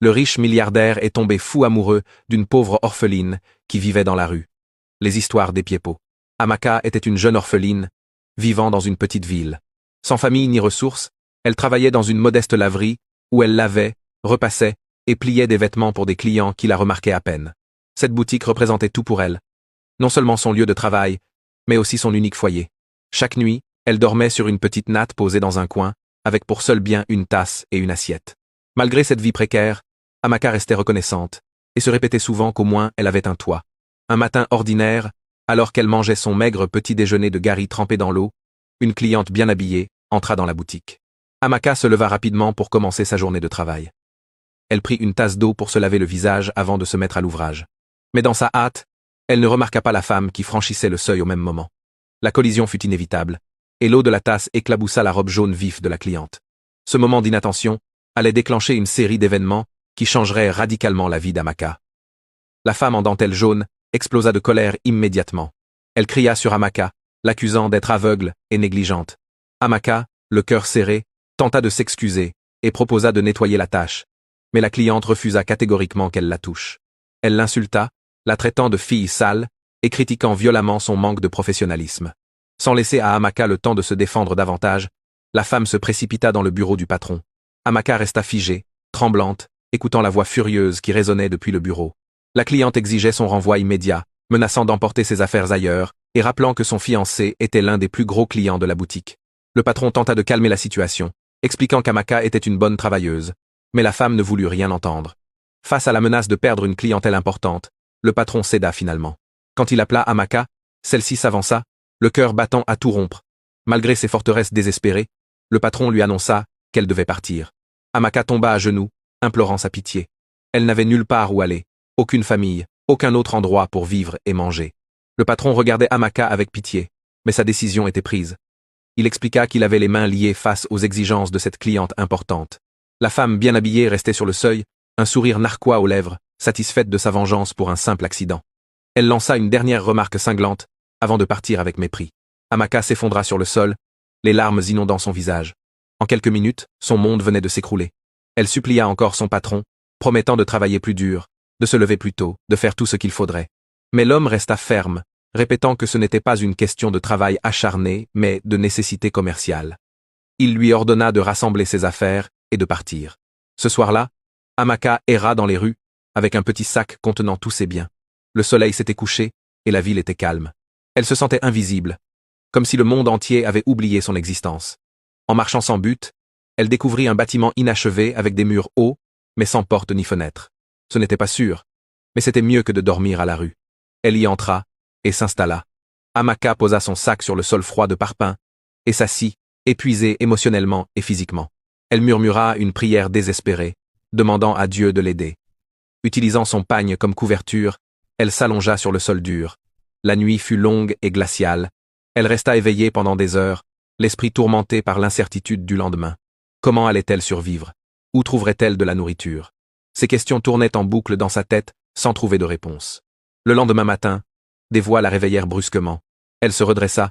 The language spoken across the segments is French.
Le riche milliardaire est tombé fou amoureux d'une pauvre orpheline qui vivait dans la rue. Les histoires des Piépots. Amaka était une jeune orpheline, vivant dans une petite ville. Sans famille ni ressources, elle travaillait dans une modeste laverie où elle lavait, repassait et pliait des vêtements pour des clients qui la remarquaient à peine. Cette boutique représentait tout pour elle. Non seulement son lieu de travail, mais aussi son unique foyer. Chaque nuit, elle dormait sur une petite natte posée dans un coin, avec pour seul bien une tasse et une assiette. Malgré cette vie précaire, Amaka restait reconnaissante, et se répétait souvent qu'au moins elle avait un toit. Un matin ordinaire, alors qu'elle mangeait son maigre petit déjeuner de gari trempé dans l'eau, une cliente bien habillée entra dans la boutique. Amaka se leva rapidement pour commencer sa journée de travail. Elle prit une tasse d'eau pour se laver le visage avant de se mettre à l'ouvrage. Mais dans sa hâte, elle ne remarqua pas la femme qui franchissait le seuil au même moment. La collision fut inévitable, et l'eau de la tasse éclaboussa la robe jaune vif de la cliente. Ce moment d'inattention allait déclencher une série d'événements qui changeraient radicalement la vie d'Amaka. La femme en dentelle jaune explosa de colère immédiatement. Elle cria sur Amaka, l'accusant d'être aveugle et négligente. Amaka, le cœur serré, tenta de s'excuser et proposa de nettoyer la tâche, mais la cliente refusa catégoriquement qu'elle la touche. Elle l'insulta, la traitant de fille sale et critiquant violemment son manque de professionnalisme. Sans laisser à Amaka le temps de se défendre davantage, la femme se précipita dans le bureau du patron. Amaka resta figée, tremblante, écoutant la voix furieuse qui résonnait depuis le bureau. La cliente exigeait son renvoi immédiat, menaçant d'emporter ses affaires ailleurs, et rappelant que son fiancé était l'un des plus gros clients de la boutique. Le patron tenta de calmer la situation, expliquant qu'Amaka était une bonne travailleuse, mais la femme ne voulut rien entendre. Face à la menace de perdre une clientèle importante, le patron céda finalement. Quand il appela Amaka, celle-ci s'avança, le cœur battant à tout rompre. Malgré ses forteresses désespérées, le patron lui annonça qu'elle devait partir. Amaka tomba à genoux, implorant sa pitié. Elle n'avait nulle part où aller, aucune famille, aucun autre endroit pour vivre et manger. Le patron regardait Amaka avec pitié, mais sa décision était prise. Il expliqua qu'il avait les mains liées face aux exigences de cette cliente importante. La femme bien habillée restait sur le seuil, un sourire narquois aux lèvres, satisfaite de sa vengeance pour un simple accident. Elle lança une dernière remarque cinglante, avant de partir avec mépris. Amaka s'effondra sur le sol, les larmes inondant son visage. En quelques minutes, son monde venait de s'écrouler. Elle supplia encore son patron, promettant de travailler plus dur, de se lever plus tôt, de faire tout ce qu'il faudrait. Mais l'homme resta ferme, répétant que ce n'était pas une question de travail acharné, mais de nécessité commerciale. Il lui ordonna de rassembler ses affaires et de partir. Ce soir-là, Amaka erra dans les rues, avec un petit sac contenant tous ses biens. Le soleil s'était couché, et la ville était calme. Elle se sentait invisible, comme si le monde entier avait oublié son existence. En marchant sans but, elle découvrit un bâtiment inachevé avec des murs hauts, mais sans porte ni fenêtre. Ce n'était pas sûr, mais c'était mieux que de dormir à la rue. Elle y entra, et s'installa. Amaka posa son sac sur le sol froid de parpaing, et s'assit, épuisée émotionnellement et physiquement. Elle murmura une prière désespérée, demandant à Dieu de l'aider. Utilisant son pagne comme couverture, elle s'allongea sur le sol dur. La nuit fut longue et glaciale. Elle resta éveillée pendant des heures, l'esprit tourmenté par l'incertitude du lendemain. Comment allait-elle survivre? Où trouverait-elle de la nourriture? Ces questions tournaient en boucle dans sa tête, sans trouver de réponse. Le lendemain matin, des voix la réveillèrent brusquement. Elle se redressa,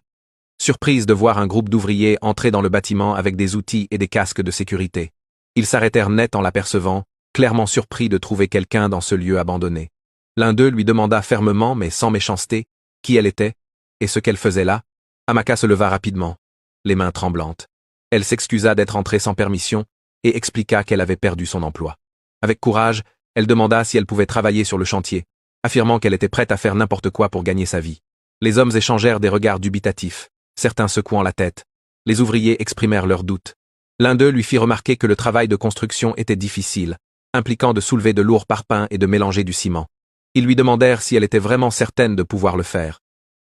surprise de voir un groupe d'ouvriers entrer dans le bâtiment avec des outils et des casques de sécurité. Ils s'arrêtèrent net en l'apercevant, clairement surpris de trouver quelqu'un dans ce lieu abandonné. L'un d'eux lui demanda fermement mais sans méchanceté qui elle était et ce qu'elle faisait là. Amaka se leva rapidement, les mains tremblantes. Elle s'excusa d'être entrée sans permission et expliqua qu'elle avait perdu son emploi. Avec courage, elle demanda si elle pouvait travailler sur le chantier, affirmant qu'elle était prête à faire n'importe quoi pour gagner sa vie. Les hommes échangèrent des regards dubitatifs, certains secouant la tête. Les ouvriers exprimèrent leurs doutes. L'un d'eux lui fit remarquer que le travail de construction était difficile, impliquant de soulever de lourds parpaings et de mélanger du ciment. Ils lui demandèrent si elle était vraiment certaine de pouvoir le faire.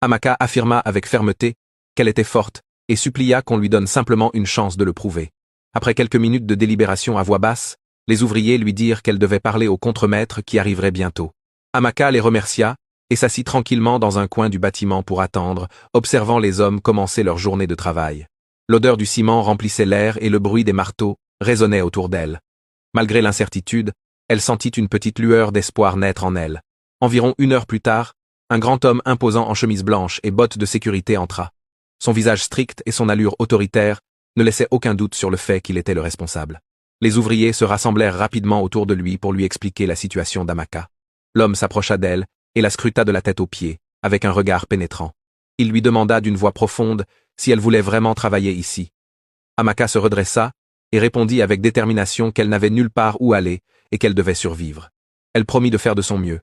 Amaka affirma avec fermeté qu'elle était forte et supplia qu'on lui donne simplement une chance de le prouver. Après quelques minutes de délibération à voix basse, les ouvriers lui dirent qu'elle devait parler au contremaître qui arriverait bientôt. Amaka les remercia et s'assit tranquillement dans un coin du bâtiment pour attendre, observant les hommes commencer leur journée de travail. L'odeur du ciment remplissait l'air et le bruit des marteaux résonnait autour d'elle. Malgré l'incertitude, elle sentit une petite lueur d'espoir naître en elle. Environ 1 heure plus tard, un grand homme imposant en chemise blanche et bottes de sécurité entra. Son visage strict et son allure autoritaire ne laissaient aucun doute sur le fait qu'il était le responsable. Les ouvriers se rassemblèrent rapidement autour de lui pour lui expliquer la situation d'Amaka. L'homme s'approcha d'elle et la scruta de la tête aux pieds, avec un regard pénétrant. Il lui demanda d'une voix profonde si elle voulait vraiment travailler ici. Amaka se redressa et répondit avec détermination qu'elle n'avait nulle part où aller et qu'elle devait survivre. Elle promit de faire de son mieux.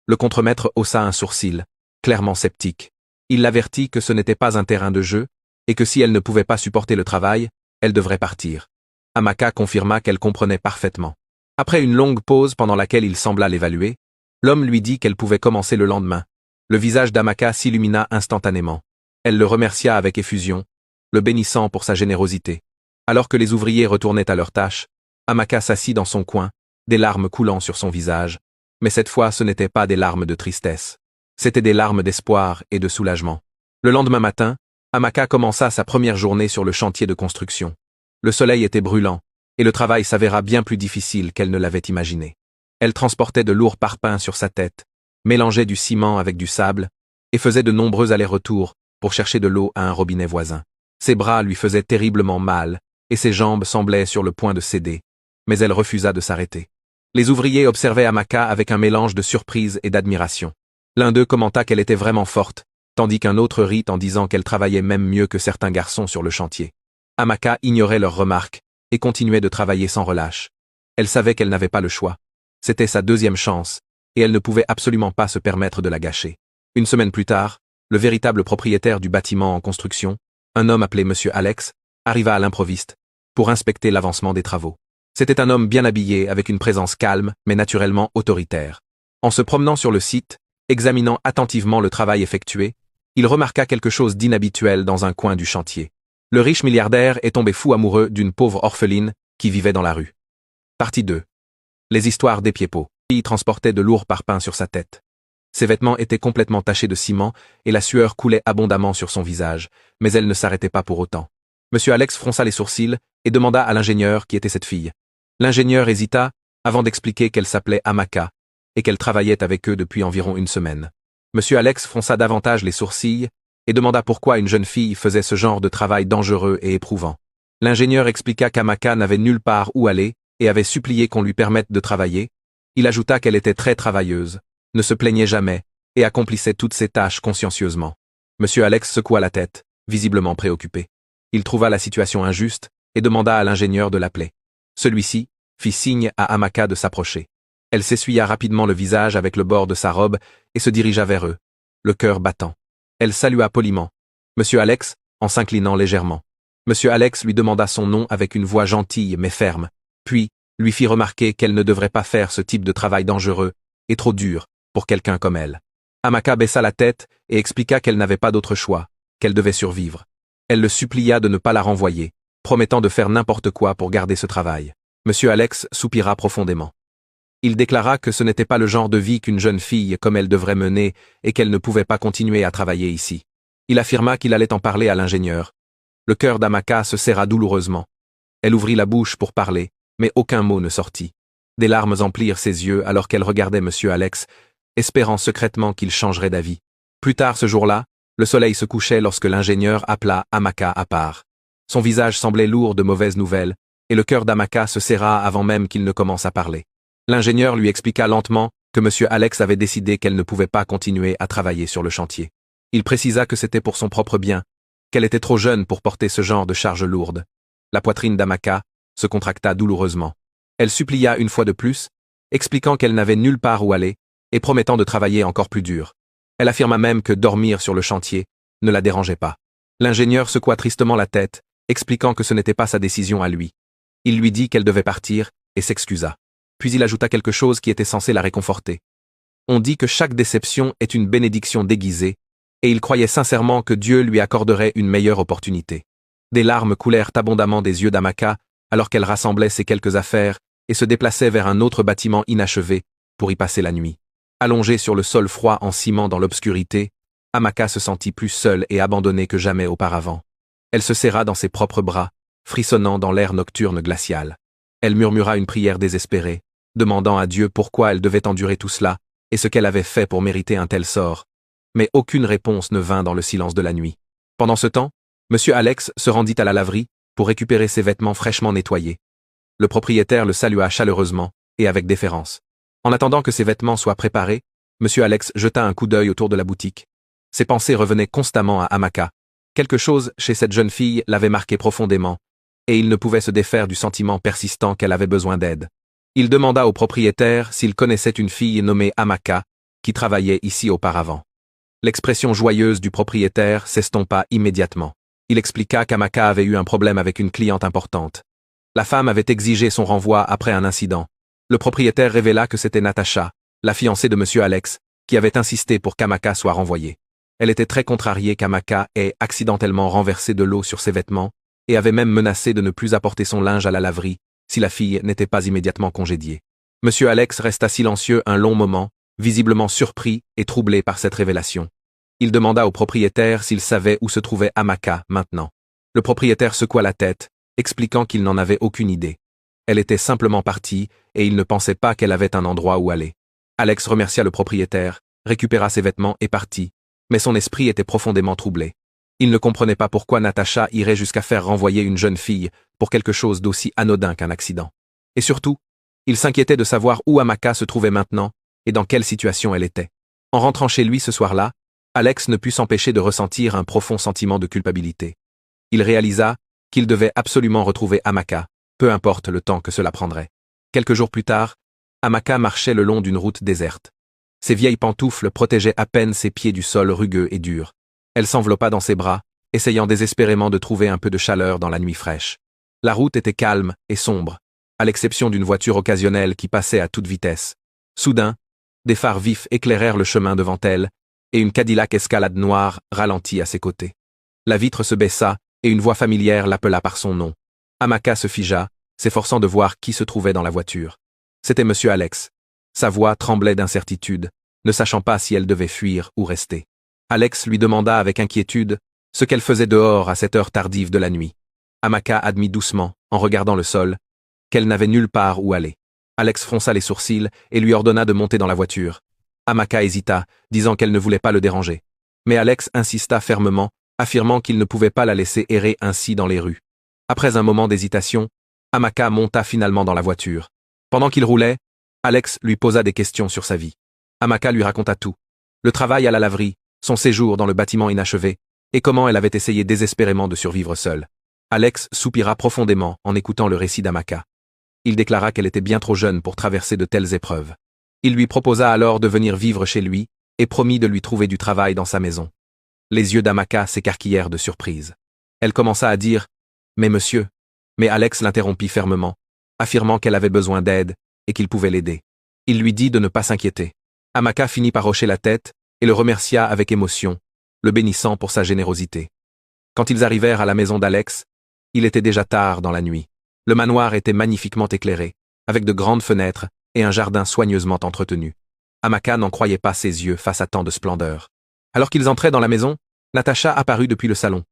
Le contremaître haussa un sourcil, clairement sceptique. Il l'avertit que ce n'était pas un terrain de jeu et que si elle ne pouvait pas supporter le travail, elle devrait partir. Amaka confirma qu'elle comprenait parfaitement. Après une longue pause pendant laquelle il sembla l'évaluer, l'homme lui dit qu'elle pouvait commencer le lendemain. Le visage d'Amaka s'illumina instantanément. Elle le remercia avec effusion, le bénissant pour sa générosité. Alors que les ouvriers retournaient à leurs tâches, Amaka s'assit dans son coin, des larmes coulant sur son visage. Mais cette fois ce n'étaient pas des larmes de tristesse. C'étaient des larmes d'espoir et de soulagement. Le lendemain matin, Amaka commença sa première journée sur le chantier de construction. Le soleil était brûlant, et le travail s'avéra bien plus difficile qu'elle ne l'avait imaginé. Elle transportait de lourds parpaings sur sa tête, mélangeait du ciment avec du sable, et faisait de nombreux allers-retours pour chercher de l'eau à un robinet voisin. Ses bras lui faisaient terriblement mal, et ses jambes semblaient sur le point de céder, mais elle refusa de s'arrêter. Les ouvriers observaient Amaka avec un mélange de surprise et d'admiration. L'un d'eux commenta qu'elle était vraiment forte, tandis qu'un autre rit en disant qu'elle travaillait même mieux que certains garçons sur le chantier. Amaka ignorait leurs remarques et continuait de travailler sans relâche. Elle savait qu'elle n'avait pas le choix. C'était sa deuxième chance, et elle ne pouvait absolument pas se permettre de la gâcher. Une semaine plus tard, le véritable propriétaire du bâtiment en construction, un homme appelé Monsieur Alex, arriva à l'improviste pour inspecter l'avancement des travaux. C'était un homme bien habillé avec une présence calme mais naturellement autoritaire. En se promenant sur le site, examinant attentivement le travail effectué, il remarqua quelque chose d'inhabituel dans un coin du chantier. Le riche milliardaire est tombé fou amoureux d'une pauvre orpheline qui vivait dans la rue. Partie 2. Les histoires des Piepos. Il transportait de lourds parpaings sur sa tête. Ses vêtements étaient complètement tachés de ciment et la sueur coulait abondamment sur son visage, mais elle ne s'arrêtait pas pour autant. Monsieur Alex fronça les sourcils et demanda à l'ingénieur qui était cette fille. L'ingénieur hésita avant d'expliquer qu'elle s'appelait Amaka et qu'elle travaillait avec eux depuis environ une semaine. Monsieur Alex fronça davantage les sourcils et demanda pourquoi une jeune fille faisait ce genre de travail dangereux et éprouvant. L'ingénieur expliqua qu'Amaka n'avait nulle part où aller et avait supplié qu'on lui permette de travailler. Il ajouta qu'elle était très travailleuse, ne se plaignait jamais et accomplissait toutes ses tâches consciencieusement. Monsieur Alex secoua la tête, visiblement préoccupé. Il trouva la situation injuste et demanda à l'ingénieur de l'appeler. Celui-ci fit signe à Amaka de s'approcher. Elle s'essuya rapidement le visage avec le bord de sa robe et se dirigea vers eux, le cœur battant. Elle salua poliment Monsieur Alex en s'inclinant légèrement. Monsieur Alex lui demanda son nom avec une voix gentille mais ferme, puis lui fit remarquer qu'elle ne devrait pas faire ce type de travail dangereux et trop dur pour quelqu'un comme elle. Amaka baissa la tête et expliqua qu'elle n'avait pas d'autre choix, qu'elle devait survivre. Elle le supplia de ne pas la renvoyer, promettant de faire n'importe quoi pour garder ce travail. Monsieur Alex soupira profondément. Il déclara que ce n'était pas le genre de vie qu'une jeune fille comme elle devrait mener et qu'elle ne pouvait pas continuer à travailler ici. Il affirma qu'il allait en parler à l'ingénieur. Le cœur d'Amaka se serra douloureusement. Elle ouvrit la bouche pour parler, mais aucun mot ne sortit. Des larmes emplirent ses yeux alors qu'elle regardait Monsieur Alex, espérant secrètement qu'il changerait d'avis. Plus tard ce jour-là, le soleil se couchait lorsque l'ingénieur appela Amaka à part. Son visage semblait lourd de mauvaises nouvelles, et le cœur d'Amaka se serra avant même qu'il ne commence à parler. L'ingénieur lui expliqua lentement que Monsieur Alex avait décidé qu'elle ne pouvait pas continuer à travailler sur le chantier. Il précisa que c'était pour son propre bien, qu'elle était trop jeune pour porter ce genre de charge lourde. La poitrine d'Amaka se contracta douloureusement. Elle supplia une fois de plus, expliquant qu'elle n'avait nulle part où aller, et promettant de travailler encore plus dur. Elle affirma même que dormir sur le chantier ne la dérangeait pas. L'ingénieur secoua tristement la tête, expliquant que ce n'était pas sa décision à lui. Il lui dit qu'elle devait partir, et s'excusa. Puis il ajouta quelque chose qui était censé la réconforter. On dit que chaque déception est une bénédiction déguisée, et il croyait sincèrement que Dieu lui accorderait une meilleure opportunité. Des larmes coulèrent abondamment des yeux d'Amaka, alors qu'elle rassemblait ses quelques affaires et se déplaçait vers un autre bâtiment inachevé pour y passer la nuit. Allongée sur le sol froid en ciment dans l'obscurité, Amaka se sentit plus seule et abandonnée que jamais auparavant. Elle se serra dans ses propres bras, frissonnant dans l'air nocturne glacial. Elle murmura une prière désespérée, demandant à Dieu pourquoi elle devait endurer tout cela et ce qu'elle avait fait pour mériter un tel sort. Mais aucune réponse ne vint dans le silence de la nuit. Pendant ce temps, Monsieur Alex se rendit à la laverie pour récupérer ses vêtements fraîchement nettoyés. Le propriétaire le salua chaleureusement et avec déférence. En attendant que ses vêtements soient préparés, M. Alex jeta un coup d'œil autour de la boutique. Ses pensées revenaient constamment à Amaka. Quelque chose chez cette jeune fille l'avait marqué profondément, et il ne pouvait se défaire du sentiment persistant qu'elle avait besoin d'aide. Il demanda au propriétaire s'il connaissait une fille nommée Amaka, qui travaillait ici auparavant. L'expression joyeuse du propriétaire s'estompa immédiatement. Il expliqua qu'Amaka avait eu un problème avec une cliente importante. La femme avait exigé son renvoi après un incident. Le propriétaire révéla que c'était Natacha, la fiancée de M. Alex, qui avait insisté pour qu'Amaka soit renvoyée. Elle était très contrariée qu'Amaka ait accidentellement renversé de l'eau sur ses vêtements et avait même menacé de ne plus apporter son linge à la laverie si la fille n'était pas immédiatement congédiée. M. Alex resta silencieux un long moment, visiblement surpris et troublé par cette révélation. Il demanda au propriétaire s'il savait où se trouvait Amaka maintenant. Le propriétaire secoua la tête, expliquant qu'il n'en avait aucune idée. Elle était simplement partie et il ne pensait pas qu'elle avait un endroit où aller. Alex remercia le propriétaire, récupéra ses vêtements et partit, mais son esprit était profondément troublé. Il ne comprenait pas pourquoi Natacha irait jusqu'à faire renvoyer une jeune fille pour quelque chose d'aussi anodin qu'un accident. Et surtout, il s'inquiétait de savoir où Amaka se trouvait maintenant et dans quelle situation elle était. En rentrant chez lui ce soir-là, Alex ne put s'empêcher de ressentir un profond sentiment de culpabilité. Il réalisa qu'il devait absolument retrouver Amaka, peu importe le temps que cela prendrait. Quelques jours plus tard, Amaka marchait le long d'une route déserte. Ses vieilles pantoufles protégeaient à peine ses pieds du sol rugueux et dur. Elle s'enveloppa dans ses bras, essayant désespérément de trouver un peu de chaleur dans la nuit fraîche. La route était calme et sombre, à l'exception d'une voiture occasionnelle qui passait à toute vitesse. Soudain, des phares vifs éclairèrent le chemin devant elle, et une Cadillac Escalade noire ralentit à ses côtés. La vitre se baissa, et une voix familière l'appela par son nom. Amaka se figea, s'efforçant de voir qui se trouvait dans la voiture. C'était M. Alex. Sa voix tremblait d'incertitude, ne sachant pas si elle devait fuir ou rester. Alex lui demanda avec inquiétude ce qu'elle faisait dehors à cette heure tardive de la nuit. Amaka admit doucement, en regardant le sol, qu'elle n'avait nulle part où aller. Alex fronça les sourcils et lui ordonna de monter dans la voiture. Amaka hésita, disant qu'elle ne voulait pas le déranger. Mais Alex insista fermement, affirmant qu'il ne pouvait pas la laisser errer ainsi dans les rues. Après un moment d'hésitation, Amaka monta finalement dans la voiture. Pendant qu'il roulait, Alex lui posa des questions sur sa vie. Amaka lui raconta tout. Le travail à la laverie, son séjour dans le bâtiment inachevé, et comment elle avait essayé désespérément de survivre seule. Alex soupira profondément en écoutant le récit d'Amaka. Il déclara qu'elle était bien trop jeune pour traverser de telles épreuves. Il lui proposa alors de venir vivre chez lui, et promit de lui trouver du travail dans sa maison. Les yeux d'Amaka s'écarquillèrent de surprise. Elle commença à dire « Mais monsieur », mais Alex l'interrompit fermement, affirmant qu'elle avait besoin d'aide et qu'il pouvait l'aider. Il lui dit de ne pas s'inquiéter. Amaka finit par hocher la tête et le remercia avec émotion, le bénissant pour sa générosité. Quand ils arrivèrent à la maison d'Alex, il était déjà tard dans la nuit. Le manoir était magnifiquement éclairé, avec de grandes fenêtres et un jardin soigneusement entretenu. Amaka n'en croyait pas ses yeux face à tant de splendeur. Alors qu'ils entraient dans la maison, Natacha apparut depuis le salon.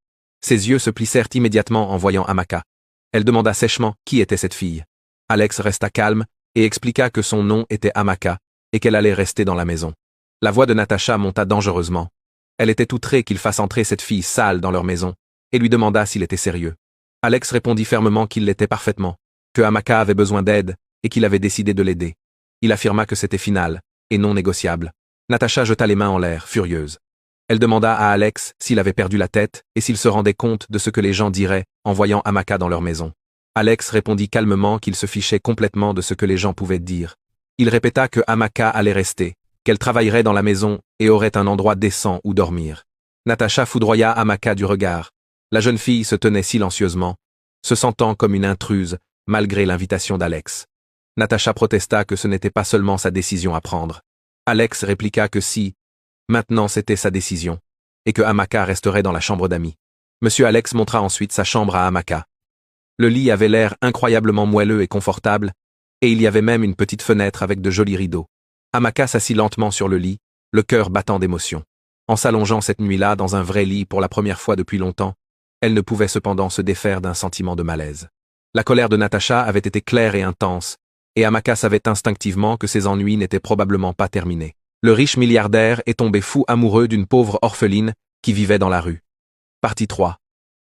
Ses yeux se plissèrent immédiatement en voyant Amaka. Elle demanda sèchement qui était cette fille. Alex resta calme et expliqua que son nom était Amaka et qu'elle allait rester dans la maison. La voix de Natacha monta dangereusement. Elle était outrée qu'il fasse entrer cette fille sale dans leur maison et lui demanda s'il était sérieux. Alex répondit fermement qu'il l'était parfaitement, que Amaka avait besoin d'aide et qu'il avait décidé de l'aider. Il affirma que c'était final et non négociable. Natacha jeta les mains en l'air, furieuse. Elle demanda à Alex s'il avait perdu la tête et s'il se rendait compte de ce que les gens diraient en voyant Amaka dans leur maison. Alex répondit calmement qu'il se fichait complètement de ce que les gens pouvaient dire. Il répéta que Amaka allait rester, qu'elle travaillerait dans la maison et aurait un endroit décent où dormir. Natacha foudroya Amaka du regard. La jeune fille se tenait silencieusement, se sentant comme une intruse, malgré l'invitation d'Alex. Natacha protesta que ce n'était pas seulement sa décision à prendre. Alex répliqua que si, maintenant c'était sa décision, et que Amaka resterait dans la chambre d'amis. Monsieur Alex montra ensuite sa chambre à Amaka. Le lit avait l'air incroyablement moelleux et confortable, et il y avait même une petite fenêtre avec de jolis rideaux. Amaka s'assit lentement sur le lit, le cœur battant d'émotion. En s'allongeant cette nuit-là dans un vrai lit pour la première fois depuis longtemps, elle ne pouvait cependant se défaire d'un sentiment de malaise. La colère de Natacha avait été claire et intense, et Amaka savait instinctivement que ses ennuis n'étaient probablement pas terminés. Le riche milliardaire est tombé fou amoureux d'une pauvre orpheline qui vivait dans la rue. Partie 3.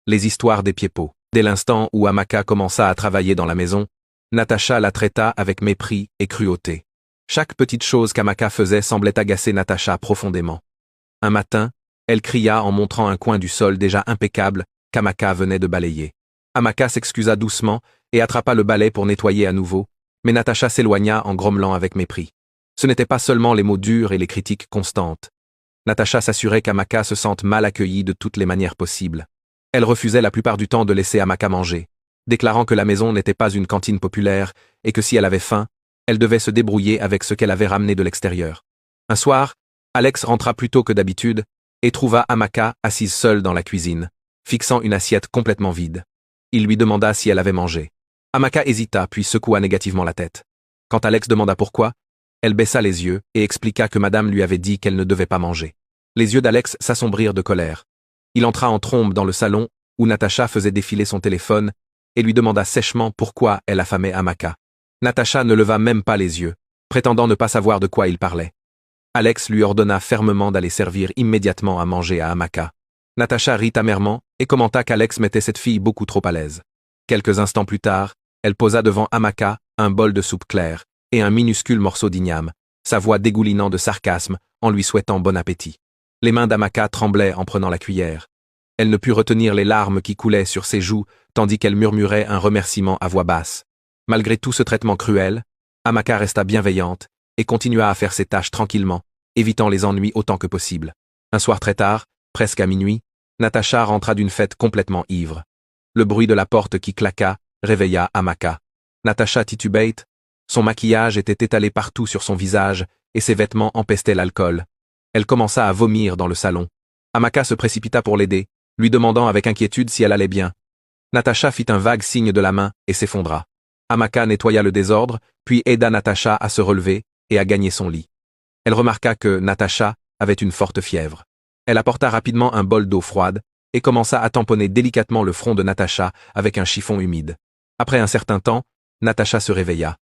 Les histoires des pieds-pots. Dès l'instant où Amaka commença à travailler dans la maison, Natacha la traita avec mépris et cruauté. Chaque petite chose qu'Amaka faisait semblait agacer Natacha profondément. Un matin, elle cria en montrant un coin du sol déjà impeccable qu'Amaka venait de balayer. Amaka s'excusa doucement et attrapa le balai pour nettoyer à nouveau, mais Natacha s'éloigna en grommelant avec mépris. Ce n'étaient pas seulement les mots durs et les critiques constantes. Natacha s'assurait qu'Amaka se sente mal accueillie de toutes les manières possibles. Elle refusait la plupart du temps de laisser Amaka manger, déclarant que la maison n'était pas une cantine populaire et que si elle avait faim, elle devait se débrouiller avec ce qu'elle avait ramené de l'extérieur. Un soir, Alex rentra plus tôt que d'habitude et trouva Amaka assise seule dans la cuisine, fixant une assiette complètement vide. Il lui demanda si elle avait mangé. Amaka hésita puis secoua négativement la tête. Quand Alex demanda pourquoi, elle baissa les yeux et expliqua que madame lui avait dit qu'elle ne devait pas manger. Les yeux d'Alex s'assombrirent de colère. Il entra en trombe dans le salon où Natacha faisait défiler son téléphone et lui demanda sèchement pourquoi elle affamait Amaka. Natacha ne leva même pas les yeux, prétendant ne pas savoir de quoi il parlait. Alex lui ordonna fermement d'aller servir immédiatement à manger à Amaka. Natacha rit amèrement et commenta qu'Alex mettait cette fille beaucoup trop à l'aise. Quelques instants plus tard, elle posa devant Amaka un bol de soupe claire et un minuscule morceau d'igname, sa voix dégoulinant de sarcasme en lui souhaitant bon appétit. Les mains d'Amaka tremblaient en prenant la cuillère. Elle ne put retenir les larmes qui coulaient sur ses joues tandis qu'elle murmurait un remerciement à voix basse. Malgré tout ce traitement cruel, Amaka resta bienveillante et continua à faire ses tâches tranquillement, évitant les ennuis autant que possible. Un soir très tard, presque à minuit, Natacha rentra d'une fête complètement ivre. Le bruit de la porte qui claqua réveilla Amaka. Natacha titubait, son maquillage était étalé partout sur son visage et ses vêtements empestaient l'alcool. Elle commença à vomir dans le salon. Amaka se précipita pour l'aider, lui demandant avec inquiétude si elle allait bien. Natacha fit un vague signe de la main et s'effondra. Amaka nettoya le désordre, puis aida Natacha à se relever et à gagner son lit. Elle remarqua que Natacha avait une forte fièvre. Elle apporta rapidement un bol d'eau froide et commença à tamponner délicatement le front de Natacha avec un chiffon humide. Après un certain temps, Natacha se réveilla.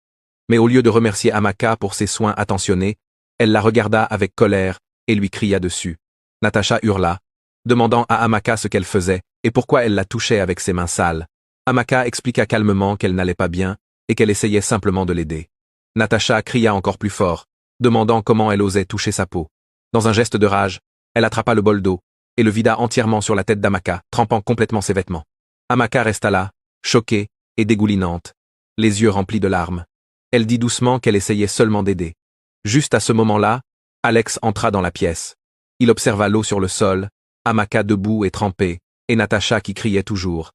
Mais au lieu de remercier Amaka pour ses soins attentionnés, elle la regarda avec colère et lui cria dessus. Natacha hurla, demandant à Amaka ce qu'elle faisait et pourquoi elle la touchait avec ses mains sales. Amaka expliqua calmement qu'elle n'allait pas bien et qu'elle essayait simplement de l'aider. Natacha cria encore plus fort, demandant comment elle osait toucher sa peau. Dans un geste de rage, elle attrapa le bol d'eau et le vida entièrement sur la tête d'Amaka, trempant complètement ses vêtements. Amaka resta là, choquée et dégoulinante, les yeux remplis de larmes. Elle dit doucement qu'elle essayait seulement d'aider. Juste à ce moment-là, Alex entra dans la pièce. Il observa l'eau sur le sol, Amaka debout et trempée, et Natacha qui criait toujours.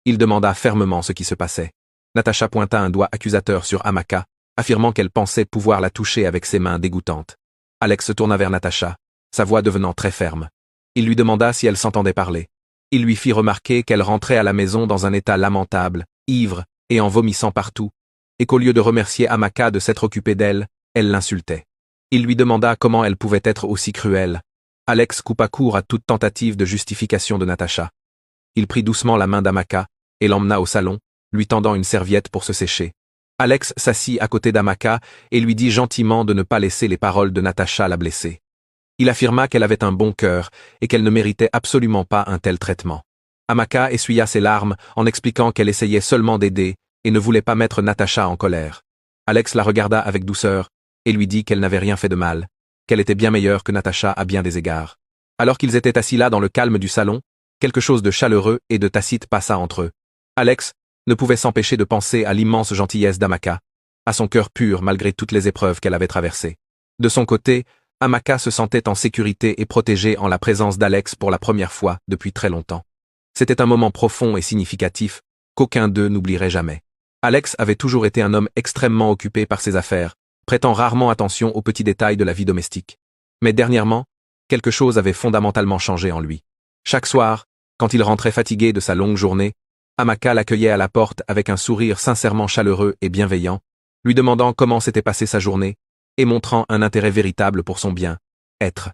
Il demanda fermement ce qui se passait. Natacha pointa un doigt accusateur sur Amaka, affirmant qu'elle pensait pouvoir la toucher avec ses mains dégoûtantes. Alex se tourna vers Natacha, sa voix devenant très ferme. Il lui demanda si elle s'entendait parler. Il lui fit remarquer qu'elle rentrait à la maison dans un état lamentable, ivre et en vomissant partout, et qu'au lieu de remercier Amaka de s'être occupée d'elle, elle l'insultait. Il lui demanda comment elle pouvait être aussi cruelle. Alex coupa court à toute tentative de justification de Natacha. Il prit doucement la main d'Amaka et l'emmena au salon, lui tendant une serviette pour se sécher. Alex s'assit à côté d'Amaka et lui dit gentiment de ne pas laisser les paroles de Natacha la blesser. Il affirma qu'elle avait un bon cœur et qu'elle ne méritait absolument pas un tel traitement. Amaka essuya ses larmes en expliquant qu'elle essayait seulement d'aider et ne voulait pas mettre Natacha en colère. Alex la regarda avec douceur et lui dit qu'elle n'avait rien fait de mal, qu'elle était bien meilleure que Natacha à bien des égards. Alors qu'ils étaient assis là dans le calme du salon, quelque chose de chaleureux et de tacite passa entre eux. Alex ne pouvait s'empêcher de penser à l'immense gentillesse d'Amaka, à son cœur pur malgré toutes les épreuves qu'elle avait traversées. De son côté, Amaka se sentait en sécurité et protégée en la présence d'Alex pour la première fois depuis très longtemps. C'était un moment profond et significatif qu'aucun d'eux n'oublierait jamais. Alex avait toujours été un homme extrêmement occupé par ses affaires, prêtant rarement attention aux petits détails de la vie domestique. Mais dernièrement, quelque chose avait fondamentalement changé en lui. Chaque soir, quand il rentrait fatigué de sa longue journée, Amaka l'accueillait à la porte avec un sourire sincèrement chaleureux et bienveillant, lui demandant comment s'était passée sa journée, et montrant un intérêt véritable pour son bien-être.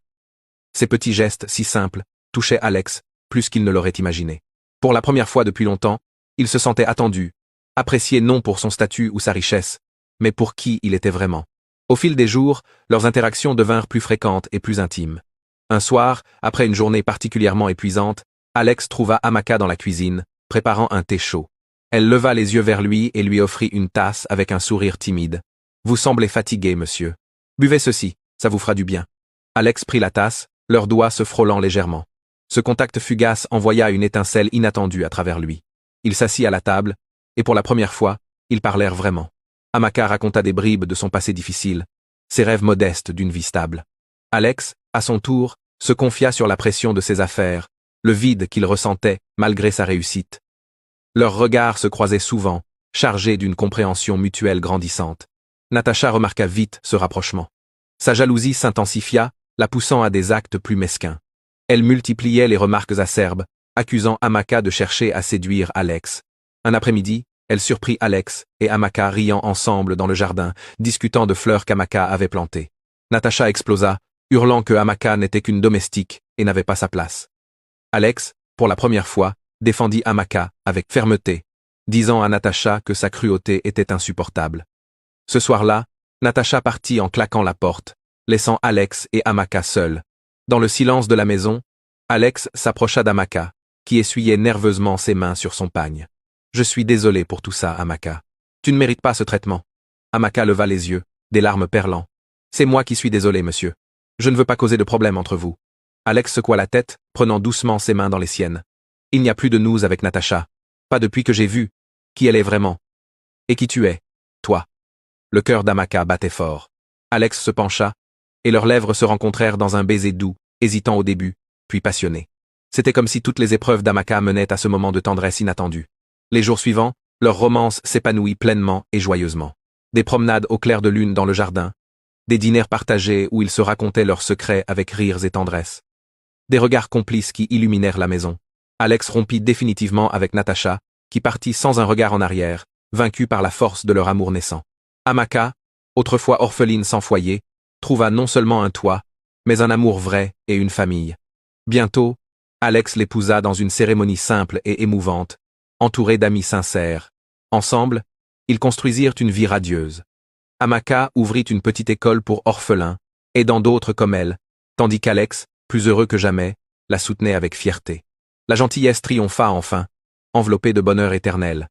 Ces petits gestes si simples touchaient Alex plus qu'il ne l'aurait imaginé. Pour la première fois depuis longtemps, il se sentait attendu, apprécié non pour son statut ou sa richesse, mais pour qui il était vraiment. Au fil des jours, leurs interactions devinrent plus fréquentes et plus intimes. Un soir, après une journée particulièrement épuisante, Alex trouva Amaka dans la cuisine, préparant un thé chaud. Elle leva les yeux vers lui et lui offrit une tasse avec un sourire timide. Vous semblez fatigué, monsieur. Buvez ceci, ça vous fera du bien. Alex prit la tasse, leurs doigts se frôlant légèrement. Ce contact fugace envoya une étincelle inattendue à travers lui. Il s'assit à la table, et pour la première fois, ils parlèrent vraiment. Amaka raconta des bribes de son passé difficile, ses rêves modestes d'une vie stable. Alex, à son tour, se confia sur la pression de ses affaires, le vide qu'il ressentait malgré sa réussite. Leurs regards se croisaient souvent, chargés d'une compréhension mutuelle grandissante. Natacha remarqua vite ce rapprochement. Sa jalousie s'intensifia, la poussant à des actes plus mesquins. Elle multipliait les remarques acerbes, accusant Amaka de chercher à séduire Alex. Un après-midi, elle surprit Alex et Amaka riant ensemble dans le jardin, discutant de fleurs qu'Amaka avait plantées. Natacha explosa, hurlant que Amaka n'était qu'une domestique et n'avait pas sa place. Alex, pour la première fois, défendit Amaka avec fermeté, disant à Natacha que sa cruauté était insupportable. Ce soir-là, Natacha partit en claquant la porte, laissant Alex et Amaka seuls. Dans le silence de la maison, Alex s'approcha d'Amaka, qui essuyait nerveusement ses mains sur son pagne. « Je suis désolé pour tout ça, Amaka. Tu ne mérites pas ce traitement. » Amaka leva les yeux, des larmes perlant. « C'est moi qui suis désolé, monsieur. Je ne veux pas causer de problème entre vous. » Alex secoua la tête, prenant doucement ses mains dans les siennes. « Il n'y a plus de nous avec Natacha. Pas depuis que j'ai vu qui elle est vraiment. Et qui tu es, toi. » Le cœur d'Amaka battait fort. Alex se pencha, et leurs lèvres se rencontrèrent dans un baiser doux, hésitant au début, puis passionné. C'était comme si toutes les épreuves d'Amaka menaient à ce moment de tendresse inattendue. Les jours suivants, leur romance s'épanouit pleinement et joyeusement. Des promenades au clair de lune dans le jardin, des dîners partagés où ils se racontaient leurs secrets avec rires et tendresse. Des regards complices qui illuminèrent la maison. Alex rompit définitivement avec Natacha, qui partit sans un regard en arrière, vaincue par la force de leur amour naissant. Amaka, autrefois orpheline sans foyer, trouva non seulement un toit, mais un amour vrai et une famille. Bientôt, Alex l'épousa dans une cérémonie simple et émouvante, entourée d'amis sincères. Ensemble, ils construisirent une vie radieuse. Amaka ouvrit une petite école pour orphelins, aidant d'autres comme elle, tandis qu'Alex, plus heureux que jamais, la soutenait avec fierté. La gentillesse triompha enfin, enveloppée de bonheur éternel.